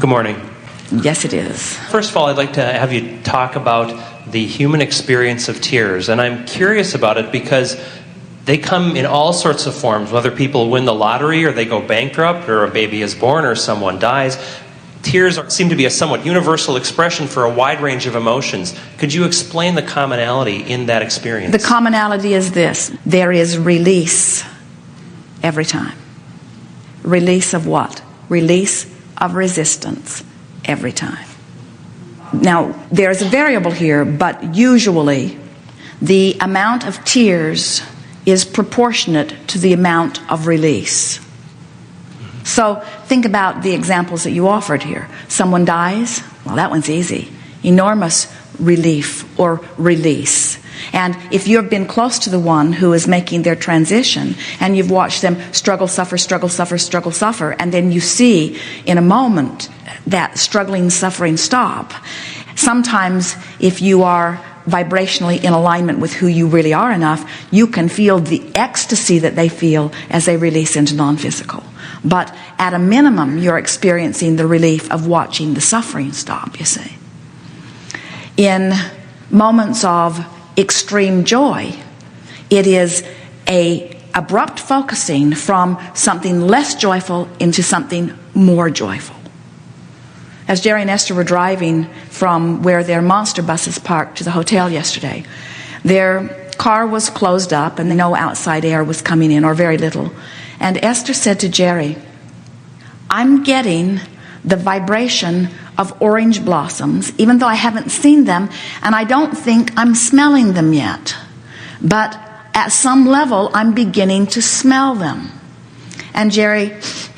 Good morning. Yes, it is. First of all, I'd like to have you talk about the human experience of tears. And I'm curious about it because they come in all sorts of forms, whether people win the lottery or they go bankrupt or a baby is born or someone dies. Tears seem to be a somewhat universal expression for a wide range of emotions. Could you explain the commonality in that experience? The commonality is this. There is release every time. Release of what? Release of resistance every time. Now, there's a variable here, but usually the amount of tears is proportionate to the amount of release. So think about the examples that you offered here. Someone dies, well, that one's easy. Enormous relief or release. And if you've been close to the one who is making their transition and you've watched them struggle, suffer, struggle, suffer, struggle, suffer, and then you see in a moment that struggling, suffering stop, sometimes if you are vibrationally in alignment with who you really are enough, you can feel the ecstasy that they feel as they release into non-physical. But at a minimum, you're experiencing the relief of watching the suffering stop, you see. In moments of extreme joy, it is a abrupt focusing from something less joyful into something more joyful. As Jerry and Esther were driving from where their monster buses parked to the hotel yesterday, their car was closed up and no outside air was coming in, or very little. And Esther said to Jerry, "I'm getting the vibration of orange blossoms, even though I haven't seen them, and I don't think I'm smelling them yet. But at some level, I'm beginning to smell them." And Jerry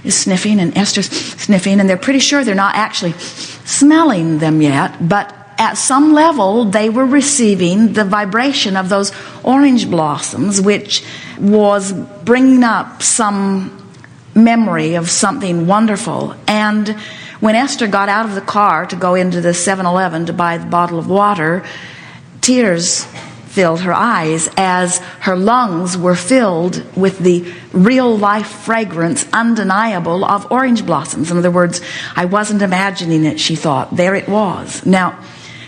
is sniffing and Esther's sniffing, and they're pretty sure they're not actually smelling them yet, but at some level, they were receiving the vibration of those orange blossoms, which was bringing up some memory of something wonderful. And when Esther got out of the car to go into the 7-Eleven to buy the bottle of water, tears filled her eyes as her lungs were filled with the real-life fragrance, undeniable, of orange blossoms. In other words, I wasn't imagining it, she thought. There it was. Now,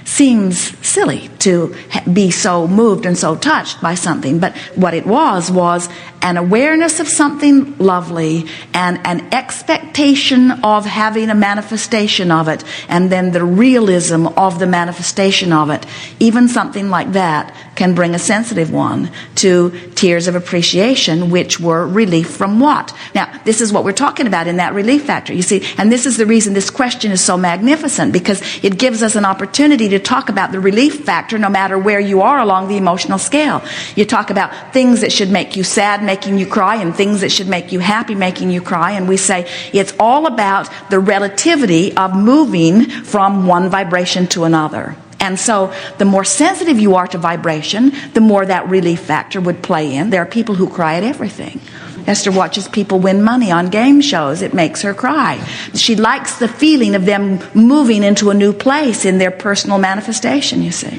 seems silly to be so moved and so touched by something, but what it was an awareness of something lovely and an expectation of having a manifestation of it, and then the realism of the manifestation of it. Even something like that can bring a sensitive one to tears of appreciation, which were relief from what? Now, this is what we're talking about in that relief factor, you see, and this is the reason this question is so magnificent, because it gives us an opportunity to talk about the relief factor no matter where you are along the emotional scale. You talk about things that should make you sad, making you cry, and things that should make you happy, making you cry, and we say it's all about the relativity of moving from one vibration to another. And so the more sensitive you are to vibration, the more that relief factor would play in. There are people who cry at everything. Esther watches people win money on game shows. It makes her cry. She likes the feeling of them moving into a new place in their personal manifestation, you see.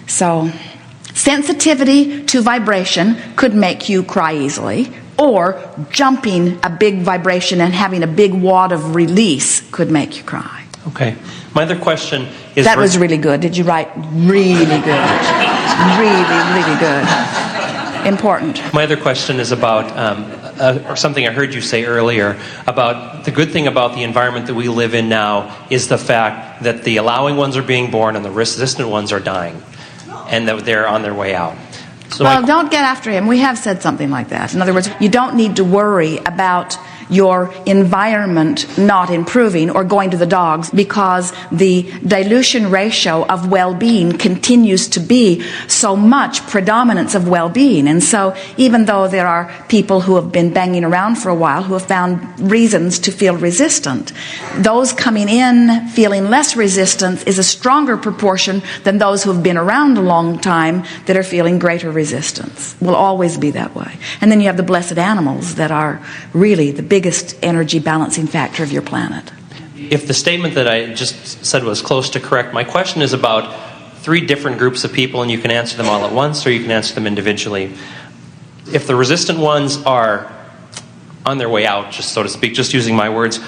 So, sensitivity to vibration could make you cry easily, or jumping a big vibration and having a big wad of release could make you cry. Okay. My other question is... That was really good. Did you write really good? Really good. Important. My other question is about or something I heard you say earlier about the good thing about the environment that we live in now is the fact that the allowing ones are being born and the resistant ones are dying, and that they're on their way out. So well, don't get after him. We have said something like that. In other words, you don't need to worry about your environment not improving or going to the dogs, because the dilution ratio of well-being continues to be so much predominance of well-being. And so even though there are people who have been banging around for a while who have found reasons to feel resistant, those coming in feeling less resistance is a stronger proportion than those who have been around a long time that are feeling greater resistance. Will always be that way. And then you have the blessed animals that are really the biggest energy balancing factor of your planet. If the statement that I just said was close to correct, my question is about 3 different groups of people, and you can answer them all at once or you can answer them individually. If the resistant ones are on their way out, just so to speak, just using my words,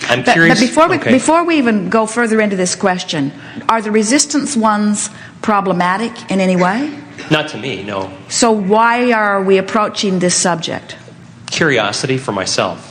I'm But curious. before we even go further into this question, are the resistance ones problematic in any way? Not to me, no. So why are we approaching this subject? Curiosity for myself.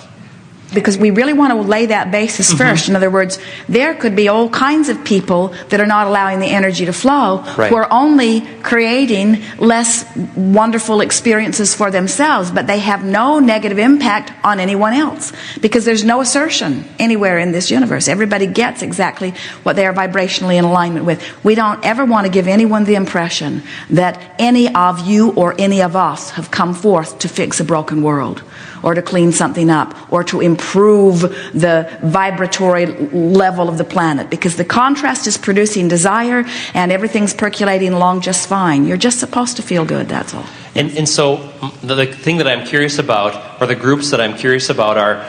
Because we really want to lay that basis first. In other words, there could be all kinds of people that are not allowing the energy to flow, Right. who are only creating less wonderful experiences for themselves, but they have no negative impact on anyone else. Because there's no assertion anywhere in this universe. Everybody gets exactly what they are vibrationally in alignment with. We don't ever want to give anyone the impression that any of you or any of us have come forth to fix a broken world, or to clean something up, or to improve the vibratory level of the planet, because the contrast is producing desire and everything's percolating along just fine. You're just supposed to feel good, that's all. And so the thing that I'm curious about, or the groups that I'm curious about, are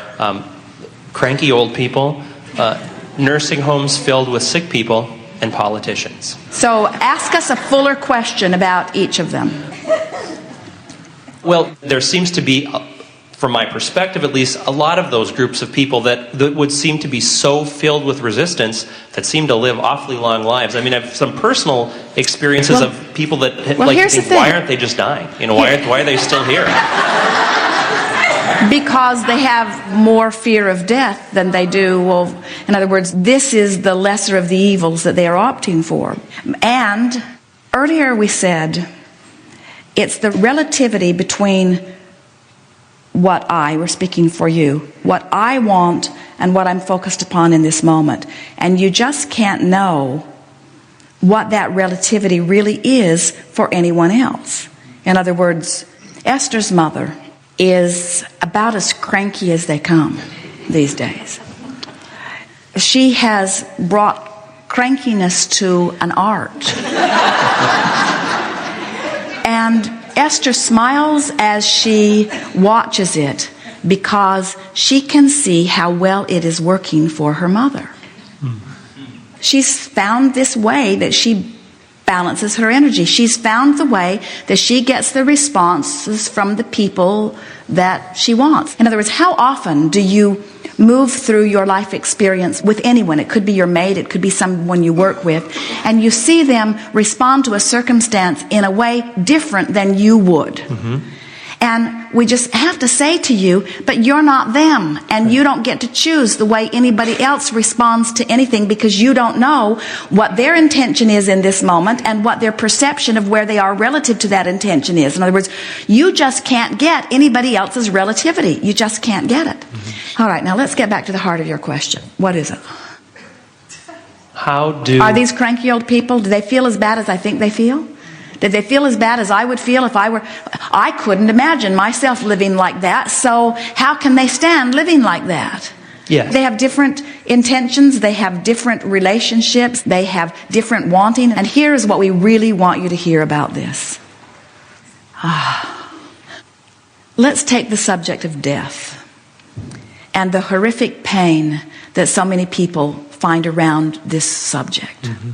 cranky old people, nursing homes filled with sick people, and politicians. So ask us a fuller question about each of them. Well, there seems to be, from my perspective at least, a lot of those groups of people that would seem to be so filled with resistance that seem to live awfully long lives. I mean, I have some personal experiences of people that here's the think, thing. why aren't they just dying? You know, why are they still here? Because they have more fear of death than they do in other words, this is the lesser of the evils that they are opting for. And earlier we said it's the relativity between what we're speaking for you, what I want and what I'm focused upon in this moment. And you just can't know what that relativity really is for anyone else. In other words, Esther's mother is about as cranky as they come these days. She has brought crankiness to an art. And Esther smiles as she watches it because she can see how well it is working for her mother. She's found this way that she balances her energy. She's found the way that she gets the responses from the people that she wants. In other words, how often do you move through your life experience with anyone? It could be your mate, it could be someone you work with, and you see them respond to a circumstance in a way different than you would. Mm-hmm. And we just have to say to you, but you're not them, and you don't get to choose the way anybody else responds to anything, because you don't know what their intention is in this moment and what their perception of where they are relative to that intention is. In other words, you just can't get anybody else's relativity. You just can't get it. Mm-hmm. All right, now let's get back to the heart of your question. What is it? Are these cranky old people, do they feel as bad as I think they feel? Did they feel as bad as I would feel if I couldn't imagine myself living like that, so how can they stand living like that? Yes. They have different intentions, they have different relationships, they have different wanting, and here is what we really want you to hear about this. Let's take the subject of death and the horrific pain that so many people find around this subject. Mm-hmm.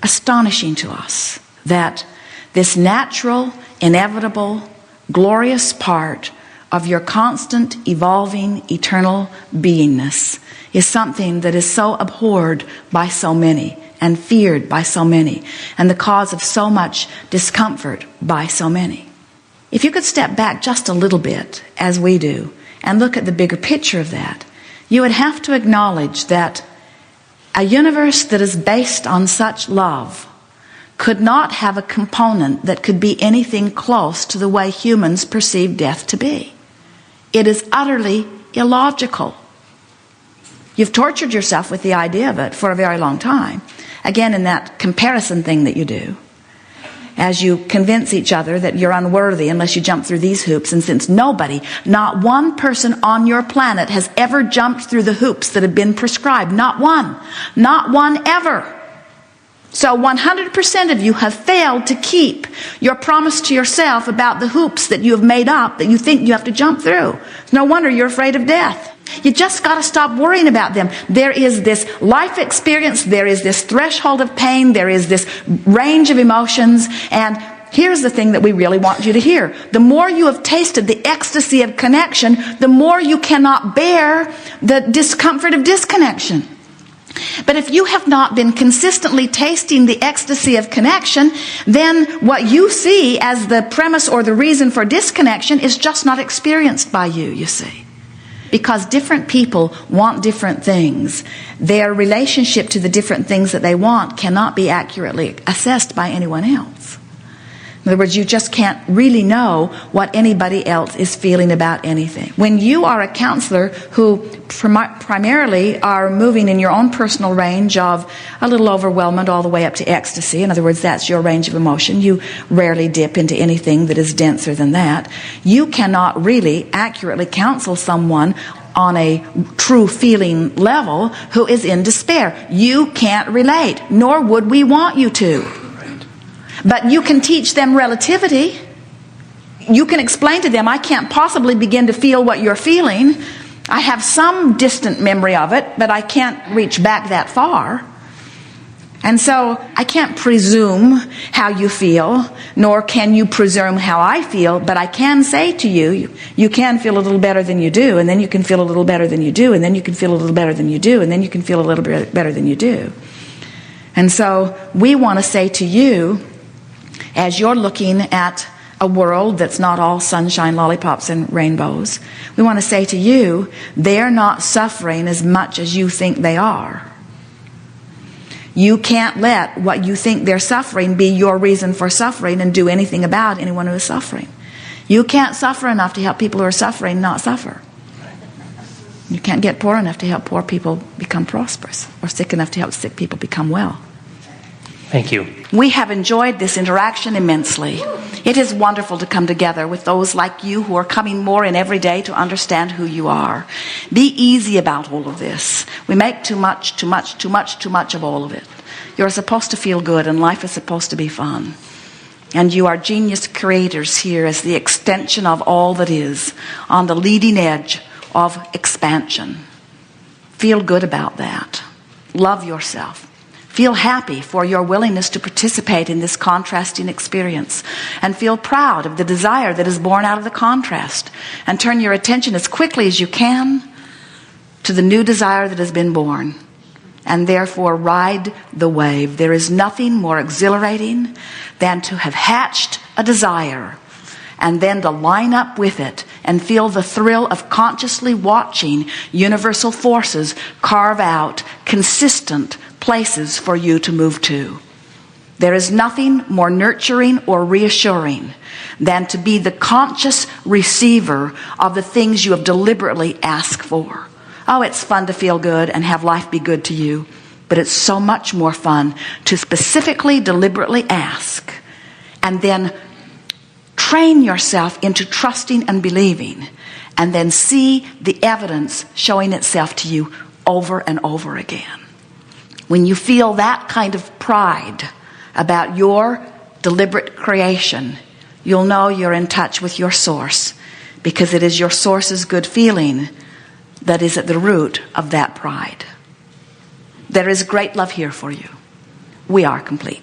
Astonishing to us that this natural, inevitable, glorious part of your constant, evolving, eternal beingness is something that is so abhorred by so many and feared by so many, and the cause of so much discomfort by so many. If you could step back just a little bit, as we do, and look at the bigger picture of that, you would have to acknowledge that a universe that is based on such love could not have a component that could be anything close to the way humans perceive death to be. It is utterly illogical. You've tortured yourself with the idea of it for a very long time. Again, in that comparison thing that you do, as you convince each other that you're unworthy unless you jump through these hoops. And since nobody, not one person on your planet has ever jumped through the hoops that have been prescribed, not one ever. So 100% of you have failed to keep your promise to yourself about the hoops that you have made up that you think you have to jump through. It's no wonder you're afraid of death. You just got to stop worrying about them. There is this life experience, there is this threshold of pain, there is this range of emotions, and here's the thing that we really want you to hear. The more you have tasted the ecstasy of connection, the more you cannot bear the discomfort of disconnection. But if you have not been consistently tasting the ecstasy of connection, then what you see as the premise or the reason for disconnection is just not experienced by you, you see. Because different people want different things. Their relationship to the different things that they want cannot be accurately assessed by anyone else. In other words, you just can't really know what anybody else is feeling about anything. When you are a counselor who primarily are moving in your own personal range of a little overwhelmment all the way up to ecstasy, in other words, that's your range of emotion, you rarely dip into anything that is denser than that, you cannot really accurately counsel someone on a true feeling level who is in despair. You can't relate, nor would we want you to. But you can teach them relativity. You can explain to them, I can't possibly begin to feel what you're feeling. I have some distant memory of it, but I can't reach back that far. And so I can't presume how you feel, nor can you presume how I feel, but I can say to you, you can feel a little better than you do, and then you can feel a little better than you do, and then you can feel a little better than you do, and then you can feel a little bit better than you do. And so we want to say to you, as you're looking at a world that's not all sunshine, lollipops, and rainbows, we want to say to you, they're not suffering as much as you think they are. You can't let what you think they're suffering be your reason for suffering and do anything about anyone who is suffering. You can't suffer enough to help people who are suffering not suffer. You can't get poor enough to help poor people become prosperous, or sick enough to help sick people become well. Thank you. We have enjoyed this interaction immensely. It is wonderful to come together with those like you who are coming more in every day to understand who you are. Be easy about all of this. We make too much of all of it. You're supposed to feel good, and life is supposed to be fun. And you are genius creators here as the extension of all that is, on the leading edge of expansion. Feel good about that. Love yourself. Feel happy for your willingness to participate in this contrasting experience, and feel proud of the desire that is born out of the contrast, and turn your attention as quickly as you can to the new desire that has been born, and therefore ride the wave. There is nothing more exhilarating than to have hatched a desire and then to line up with it and feel the thrill of consciously watching universal forces carve out consistent places for you to move to. There is nothing more nurturing or reassuring than to be the conscious receiver of the things you have deliberately asked for. Oh, it's fun to feel good and have life be good to you, but it's so much more fun to specifically, deliberately ask, and then train yourself into trusting and believing, and then see the evidence showing itself to you over and over again. When you feel that kind of pride about your deliberate creation, you'll know you're in touch with your source, because it is your source's good feeling that is at the root of that pride. There is great love here for you. We are complete.